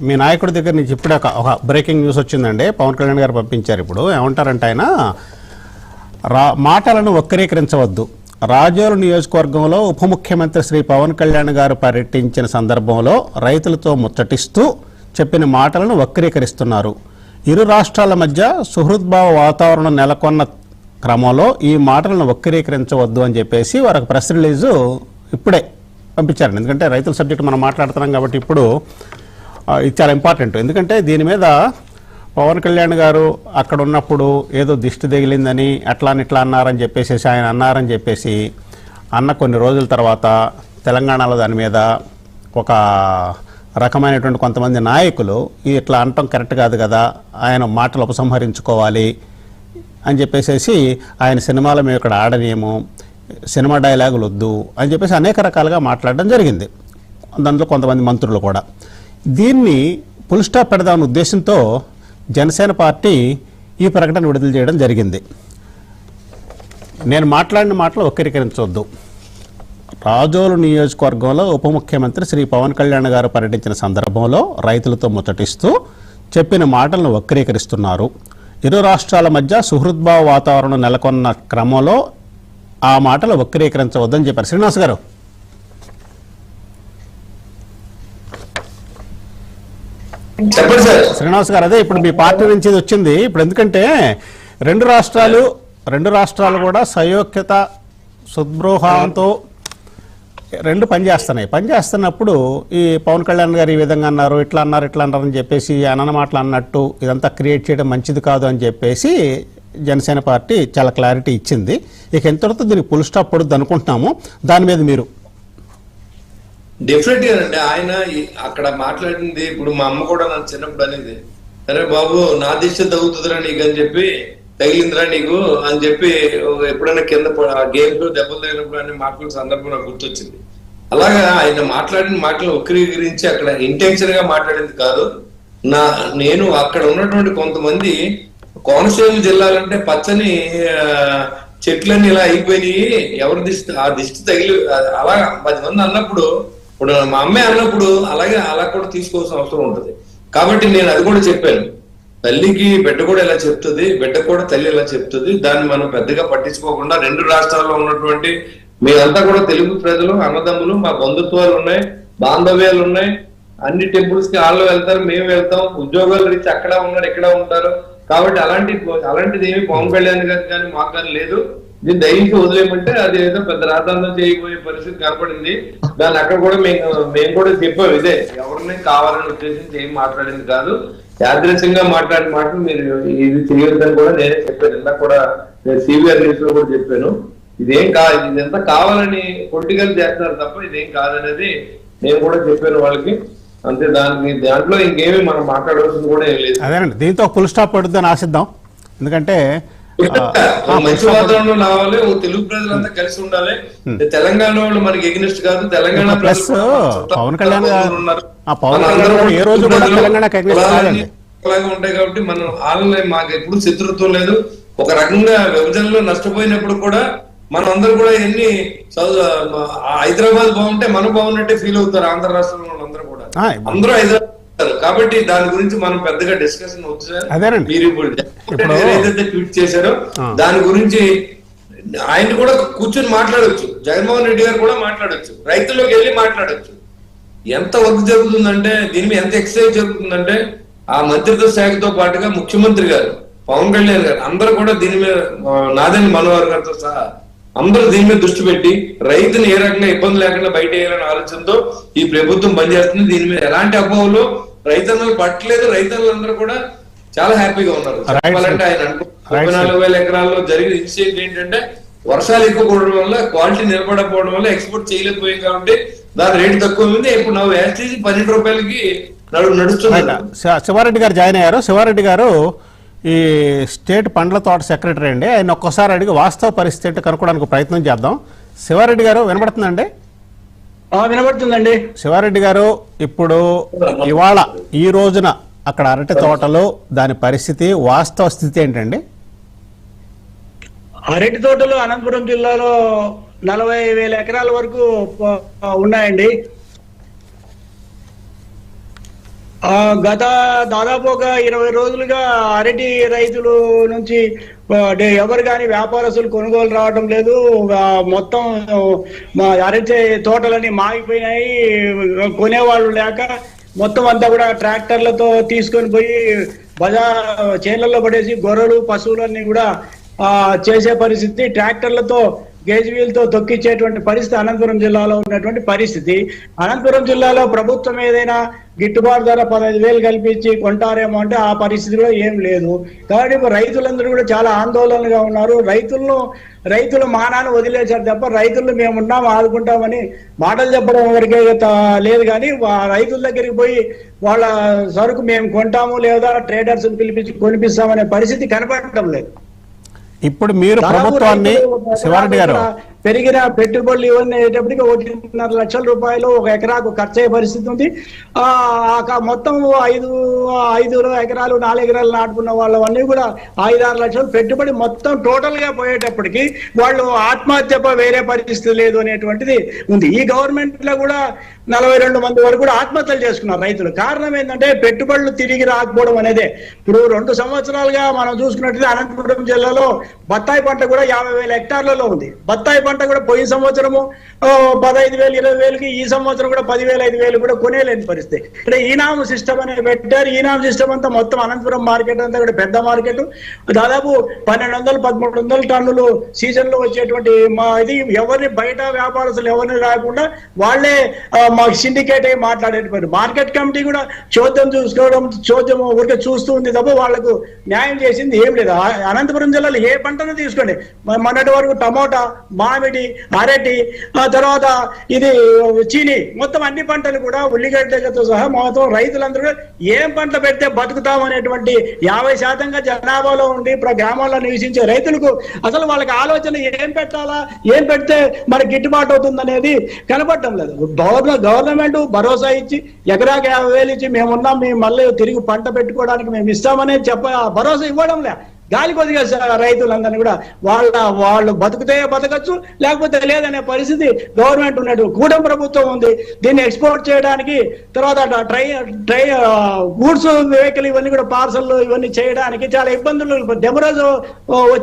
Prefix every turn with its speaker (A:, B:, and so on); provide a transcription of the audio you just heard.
A: మీ నాయకుడి దగ్గర నుంచి ఇప్పుడే ఒక బ్రేకింగ్ న్యూస్ వచ్చిందండి. పవన్ కళ్యాణ్ గారు పంపించారు. ఇప్పుడు ఏమంటారంటే ఆయన మాటలను వక్రీకరించవద్దు. రాజోలు నియోజకవర్గంలో ఉప ముఖ్యమంత్రి శ్రీ పవన్ కళ్యాణ్ గారు పర్యటించిన సందర్భంలో రైతులతో ముచ్చటిస్తూ చెప్పిన మాటలను వక్రీకరిస్తున్నారు. ఇరు రాష్ట్రాల మధ్య సుహృద్భావ వాతావరణం నెలకొన్న క్రమంలో ఈ మాటలను వక్రీకరించవద్దు అని చెప్పేసి వారికి ప్రెస్ రిలీజు ఇప్పుడే పంపించారండి. ఎందుకంటే రైతుల సబ్జెక్టు మనం మాట్లాడుతున్నాం కాబట్టి ఇప్పుడు ఇది చాలా ఇంపార్టెంట్. ఎందుకంటే దీని మీద పవన్ కళ్యాణ్ గారు అక్కడ ఉన్నప్పుడు ఏదో దిష్టి తగిలిందని అట్లా ఇట్లా అన్నారని చెప్పేసి ఆయన అన్నారని చెప్పేసి కొన్ని రోజుల తర్వాత తెలంగాణలో దాని మీద ఒక రకమైనటువంటి కొంతమంది నాయకులు ఇట్లా అనటం కరెక్ట్ కాదు కదా, ఆయన మాటలు ఉపసంహరించుకోవాలి అని చెప్పేసి ఆయన సినిమాలో మేము ఇక్కడ ఆడనేమో, సినిమా డైలాగులు వద్దు అని చెప్పేసి అనేక రకాలుగా మాట్లాడడం జరిగింది. దాంట్లో కొంతమంది మంత్రులు కూడా. దీన్ని ఫుల్ స్టాప్ పెడదామన్న ఉద్దేశంతో జనసేన పార్టీ ఈ ప్రకటన విడుదల చేయడం జరిగింది. నేను మాట్లాడిన మాటలు వక్రీకరించవద్దు. రాజోలు నియోజకవర్గంలో ఉప ముఖ్యమంత్రి శ్రీ పవన్ కళ్యాణ్ గారు పర్యటించిన సందర్భంలో రైతులతో ముచ్చటిస్తూ చెప్పిన మాటలను వక్రీకరిస్తున్నారు. ఇరు రాష్ట్రాల మధ్య సుహృద్భావ వాతావరణం నెలకొన్న క్రమంలో ఆ మాటలు వక్రీకరించవద్దని చెప్పారు. శ్రీనివాస్ గారు,
B: చెప్పండి సార్.
A: శ్రీనివాస్ గారు, అదే ఇప్పుడు మీ పార్టీ నుంచి ఇది వచ్చింది. ఇప్పుడు ఎందుకంటే రెండు రాష్ట్రాలు కూడా సయోక్యత సద్బ్రోహంతో రెండు పనిచేస్తున్నప్పుడు ఈ పవన్ కళ్యాణ్ గారు ఈ విధంగా అన్నారు, ఇట్లా అన్నారని చెప్పేసి అనన మాటలు అన్నట్టు ఇదంతా క్రియేట్ చేయడం మంచిది కాదు అని చెప్పేసి జనసేన పార్టీ చాలా క్లారిటీ ఇచ్చింది. ఇక ఎంతవరకు దీనికి ఫుల్ స్టాప్ పడుద్ది అనుకుంటున్నాము. దాని మీద మీరు
B: డెఫినెట్ గా అండి, ఆయన అక్కడ మాట్లాడింది ఇప్పుడు మా అమ్మ కూడా నన్ను చిన్నప్పుడు అనేది, అరే బాబు నా దిష్టి తగ్గుతుందిరా నీకు అని చెప్పి, తగిలిందిరా నీకు అని చెప్పి ఎప్పుడైనా కింద గేమ్స్ దెబ్బలు తగినప్పుడు అనే మాటల సందర్భం నాకు గుర్తొచ్చింది. అలాగా ఆయన మాట్లాడిన మాటలు వక్రీకరించి అక్కడ ఇంటెన్షన్ గా మాట్లాడింది కాదు. నేను అక్కడ ఉన్నటువంటి కొంతమంది కోనసీమ జిల్లాలంటే పచ్చని చెట్లన్నీ ఇలా అయిపోయినాయి, ఎవరి దిష్టి ఆ దిష్టి తగిలి అలా 10 మంది అన్నప్పుడు, ఇప్పుడు మా అమ్మాయి అన్నప్పుడు అలాగే అలా కూడా తీసుకోవాల్సిన అవసరం ఉంటుంది. కాబట్టి నేను అది కూడా చెప్పాను, తల్లికి బిడ్డ కూడా ఇలా చెప్తుంది, బిడ్డ కూడా తల్లి ఇలా చెప్తుంది. దాన్ని మనం పెద్దగా పట్టించుకోకుండా రెండు రాష్ట్రాల్లో ఉన్నటువంటి మీరంతా కూడా తెలుగు ప్రజలు, అన్నదమ్ములు, మా బంధుత్వాలు ఉన్నాయి, బాంధవ్యాలు ఉన్నాయి. అన్ని టెంపుల్స్ కి వాళ్ళు వెళ్తారు, మేము వెళ్తాం, ఉద్యోగాలు రీతి అక్కడ ఉన్నారు, ఇక్కడ ఉంటారు. కాబట్టి అలాంటిది ఏమి పవన్ కళ్యాణ్ గారికి కానీ మాకు కానీ లేదు. దీన్ని దయించి వదిలేయమంటే అది ఏదో పెద్ద రాద్ధాంతం చేయబోయే పరిస్థితి కనపడింది. దాన్ని అక్కడ కూడా మేము కూడా చెప్పాం, ఇదే ఎవరిని కావాలని ఉద్దేశించి ఏం మాట్లాడింది కాదు, యాదృశ్యంగా మాట్లాడిన మాటలు మీరు ఇది చేయొద్దని కూడా నేనే చెప్పాను. ఇందాక కూడా నేను సివిఆర్ న్యూస్ లో కూడా చెప్పాను, ఇదేం కాదు, ఇదంతా కావాలని పొలిటికల్ చేస్తున్నారు తప్ప ఇదేం కాదనేది నేను కూడా చెప్పాను వాళ్ళకి. అంతే, దాంట్లో ఇంకేమి మనం మాట్లాడవలసింది కూడా ఏం లేదు.
A: అదేనండి, దీంతో ఫుల్ స్టాప్ పడుతుందని ఆశిద్దాం. ఎందుకంటే
B: మంచి వాతావరణం రావాలి, తెలుగు ప్రజలంతా కలిసి ఉండాలి. తెలంగాణ వాళ్ళు మనకి ఎగ్నెస్ట్ కాదు, తెలంగాణ
A: ప్లస్ పవన్ కళ్యాణ్ ఏ రోజు
B: ఉంటాయి కాబట్టి మనం వాళ్ళని మాకు ఎప్పుడు శత్రుత్వం లేదు. ఒక రకంగా విభజనలో నష్టపోయినప్పుడు కూడా మనం అందరూ కూడా ఎన్ని హైదరాబాద్ బాగుంటే మనం బాగున్నట్టే ఫీల్ అవుతారు. ఆంధ్ర రాష్ట్రంలో వాళ్ళందరూ కూడా అందరూ హైదరాబాద్. కాబట్టి దాని గురించి మనం పెద్దగా డిస్కషన్ అవుతుంది. మీరు ఇప్పుడు ఏదైతే ట్వీట్ చేశారో దాని గురించి ఆయన కూడా కూర్చొని మాట్లాడవచ్చు, జగన్మోహన్ రెడ్డి గారు కూడా మాట్లాడవచ్చు, రైతుల్లోకి వెళ్ళి మాట్లాడవచ్చు. ఎంత వర్క్ జరుగుతుందంటే దీని మీద ఎంత ఎక్సర్సైజ్ జరుగుతుందంటే ఆ మంత్రిత్వ శాఖతో పాటుగా ముఖ్యమంత్రి గారు, పవన్ కళ్యాణ్ గారు అందరూ కూడా దీని మీద, నాదని మనోహర్ గారితో సహా అందరూ దీని మీద దృష్టి పెట్టి రైతుని ఏ రకంగా ఇబ్బంది లేకుండా బయట వేయాలనే ఆలోచనతో ఈ ప్రభుత్వం పనిచేస్తుంది. దీని మీద ఎలాంటి అపోహలు రైతన్నలు పట్టలేదు. రైతన్నలందరూ కూడా చాలా హ్యాపీగా ఉన్నారు. చెప్పాలంటే ఆయన 34,000 ఎకరాల్లో జరిగిన ఇన్సిడెంట్ ఏంటంటే వర్షాలు ఎక్కువ కూడడం వల్ల, క్వాలిటీ నిలబడకపోవడం వల్ల ఎక్స్పోర్ట్ చేయలేకపోయాం. కాబట్టి దాని రేటు తక్కువ ఉంది. ఇప్పుడు నా వేస్టేజ్ 12 రూపాయలకి నడుస్తుంది.
A: శివారెడ్డి గారు జాయిన్ అయ్యారు. శివారెడ్డి గారు ఈ స్టేట్ పండ్ల తోట సెక్రటరీ అండి. ఆయన ఒక్కసారి అడిగి వాస్తవ పరిస్థితి కనుక్కోవడానికి ప్రయత్నం చేద్దాం. శివారెడ్డి గారు వినబడుతుందండి?
C: వినబడుతుందండి.
A: శివారెడ్డి గారు, ఇప్పుడు ఇవాళ ఈ రోజున అక్కడ అరటి తోటలో దాని పరిస్థితి, వాస్తవ స్థితి ఏంటండి?
C: అరటి తోటలు అనంతపురం జిల్లాలో 40,000 ఎకరాల వరకు ఉన్నాయండి. గత దాదాపు ఒక 20 రోజులుగా అరటి రైతులు నుంచి ఎవరు కానీ వ్యాపారస్తులు కొనుగోలు రావడం లేదు. మొత్తం మా అరటి తోటలన్నీ మాగిపోయినాయి, కొనేవాళ్ళు లేక మొత్తం అంతా కూడా ట్రాక్టర్లతో తీసుకొని పోయి చేనులలో పడేసి గొర్రెలు పశువులన్నీ కూడా చేసే పరిస్థితి, ట్రాక్టర్లతో గేజ్వీల్తో తొక్కిచ్చేటువంటి పరిస్థితి అనంతపురం జిల్లాలో ఉన్నటువంటి పరిస్థితి. అనంతపురం జిల్లాలో ప్రభుత్వం ఏదైనా గిట్టుబాటు ధర 15,000 కల్పించి కొంటారేమో అంటే ఆ పరిస్థితి కూడా ఏం లేదు. కాబట్టి రైతులందరూ కూడా చాలా ఆందోళనగా ఉన్నారు. రైతుల మానాన్ని వదిలేశారు తప్ప రైతులు మేమున్నాం ఆదుకుంటామని మాటలు చెప్పడం వరకే లేదు. కానీ రైతుల దగ్గరికి పోయి వాళ్ళ సరుకు మేము కొంటాము లేదా ట్రేడర్స్ పిలిపించి కొనిపిస్తామనే పరిస్థితి కనపడటం లేదు.
A: ఇప్పుడు మీరు ప్రభుత్వాన్ని, శివారెడ్డి గారు,
C: పెరిగిన పెట్టుబడులు ఇవన్నీ అయ్యేటప్పటికి 1.5 లక్షల రూపాయలు ఒక ఎకరాకు ఖర్చు అయ్యే పరిస్థితి ఉంది. మొత్తం 5 ఎకరాలు 4 ఎకరాలు నాటుకున్న వాళ్ళవన్నీ కూడా 5-6 లక్షలు పెట్టుబడి మొత్తం టోటల్ గా పోయేటప్పటికి వాళ్ళు ఆత్మహత్య వేరే పరిస్థితి లేదు అనేటువంటిది ఉంది. ఈ గవర్నమెంట్ లో కూడా 42 మంది వరకు కూడా ఆత్మహత్యలు చేసుకున్నారు రైతులు. కారణం ఏంటంటే పెట్టుబడులు తిరిగి రాకపోవడం అనేదే. ఇప్పుడు 2 సంవత్సరాలుగా మనం చూసుకున్నట్లయితే అనంతపురం జిల్లాలో బత్తాయి పంట కూడా 50,000 హెక్టార్లలో ఉంది. బత్తాయి పంట కూడా పోయిన సంవత్సరము 15,000 20,000కి, ఈ సంవత్సరం కూడా 10,000 5,000 కూడా కొనేలేని పరిస్థితి. ఇక్కడ ఈనాము సిస్టమ్ అనేది పెట్టారు. ఈనాము సిస్టమ్ అంతా మొత్తం అనంతపురం మార్కెట్ అంతా కూడా పెద్ద మార్కెట్, దాదాపు 1,200-1,300 టన్నులు సీజన్ లో వచ్చేటువంటి ఇది ఎవరిని బయట వ్యాపారస్తులు ఎవరిని రాకుండా వాళ్ళే మాకు సిండికేట్ అయ్యి మాట్లాడేటువంటి మార్కెట్ కమిటీ కూడా చోద్యం ఊరికే చూస్తూ ఉంది తప్ప వాళ్లకు న్యాయం చేసింది ఏం లేదు. అనంతపురం జిల్లాలో ఏ పంటను తీసుకోండి, మొన్నటి వరకు టమోటా, మామిడి, అరటి, తర్వాత ఇది చీని, మొత్తం అన్ని పంటలు కూడా ఉల్లిగడ్డలతో సహా మొత్తం రైతులందరూ ఏం పంట పెడితే బతుకుతాం అనేటువంటి 50% జనాభాలో ఉండి ఇప్పుడు గ్రామాల్లో నివసించే రైతులకు అసలు వాళ్ళకి ఆలోచన ఏం పెట్టాలా, ఏం పెడితే మనకి గిట్టుబాటు అవుతుంది అనేది కనపడటం లేదు. గవర్నమెంట్ భరోసా ఇచ్చి ఎకరాకి 50,000 ఇచ్చి మేమున్నాం, మేము మళ్ళీ తిరిగి పంట పెట్టుకోవడానికి మేము ఇస్తామనేది భరోసా ఇవ్వడం లే. గాలి కొద్దిగా రైతులందరినీ కూడా వాళ్ళు బతుకుతే బతకచ్చు, లేకపోతే లేదనే పరిస్థితి గవర్నమెంట్ ఉన్నట్టు. కూటమి ప్రభుత్వం ఉంది, దీన్ని ఎక్స్పోర్ట్ చేయడానికి, తర్వాత గూడ్స్ వెహికల్ ఇవన్నీ కూడా పార్సల్ ఇవన్నీ చేయడానికి చాలా ఇబ్బందులు. డెమరేజ్ వచ్చి